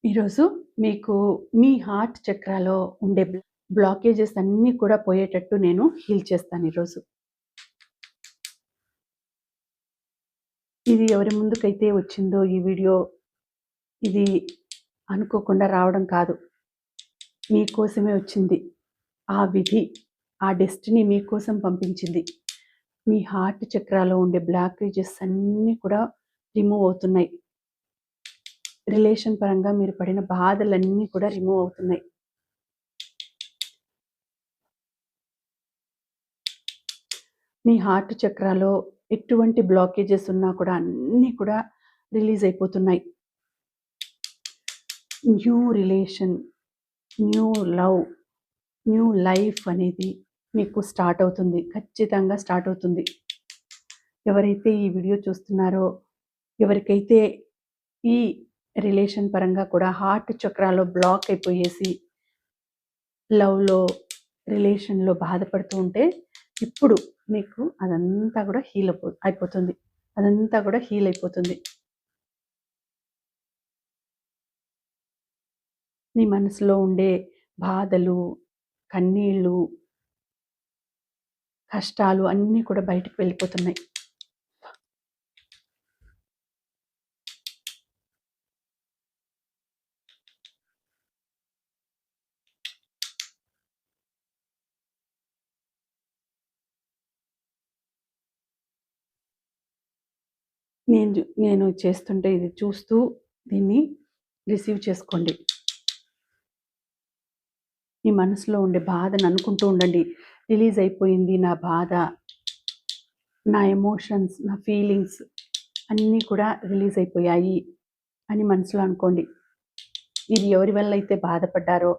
ఈరోజు మీకు మీ హార్ట్ చక్రాలో ఉండే బ్లాకేజెస్ అన్నీ కూడా పోయేటట్టు నేను హీల్ చేస్తాను ఈరోజు. ఇది ఎవరి ముందుకైతే వచ్చిందో ఈ వీడియో, ఇది అనుకోకుండా రావడం కాదు. మీకోసమే వచ్చింది. ఆ విధి, ఆ డెస్టినీ మీకోసం పంపించింది. మీ హార్ట్ చక్రాలో ఉండే బ్లాకేజెస్ అన్నీ కూడా రిమూవ్ అవుతున్నాయి. రిలేషన్ పరంగా మీరు పడిన బాధలన్నీ కూడా రిమూవ్ అవుతున్నాయి. మీ హార్ట్ చక్రాలో ఎటువంటి బ్లాకేజెస్ ఉన్నా కూడా అన్నీ కూడా రిలీజ్ అయిపోతున్నాయి. New relation, new love, new life అనేది మీకు స్టార్ట్ అవుతుంది. ఖచ్చితంగా స్టార్ట్ అవుతుంది. ఎవరైతే ఈ వీడియో చూస్తున్నారో, ఎవరికైతే ఈ రిలేషన్ పరంగా కూడా హార్ట్ చక్రాలో బ్లాక్ అయిపోయేసి లవ్లో, రిలేషన్లో బాధపడుతూ ఉంటే, ఇప్పుడు మీకు అదంతా కూడా అయిపోతుంది. అదంతా కూడా హీల్ అయిపోతుంది. మీ మనసులో ఉండే బాధలు, కన్నీళ్ళు, కష్టాలు అన్నీ కూడా బయటకు వెళ్ళిపోతున్నాయి. నేను చేస్తుంటే ఇది చూస్తూ దీన్ని రిసీవ్ చేసుకోండి. మీ మనసులో ఉండే బాధను అనుకుంటూ ఉండండి. రిలీజ్ అయిపోయింది నా బాధ, నా ఎమోషన్స్, నా ఫీలింగ్స్ అన్నీ కూడా రిలీజ్ అయిపోయాయి అని మనసులో అనుకోండి. ఇది ఎవరి వల్ల అయితే బాధపడ్డారో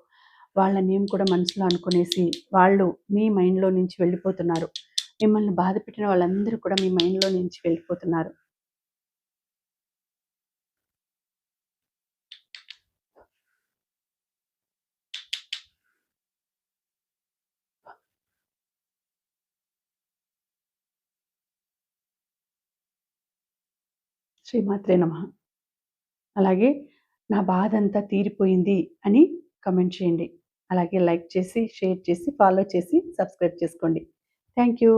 వాళ్ళ నేమ్ కూడా మనసులో అనుకునేసి వాళ్ళు మీ మైండ్లో నుంచి వెళ్ళిపోతున్నారు. మిమ్మల్ని బాధ పెట్టిన వాళ్ళందరూ కూడా మీ మైండ్లో నుంచి వెళ్ళిపోతున్నారు. శ్రీమాత్రే నమః. అలాగే నా బాధ అంతా తీరిపోయింది అని కమెంట్ చేయండి. అలాగే లైక్ చేసి, షేర్ చేసి, ఫాలో చేసి, సబ్స్క్రైబ్ చేసుకోండి. Thank you.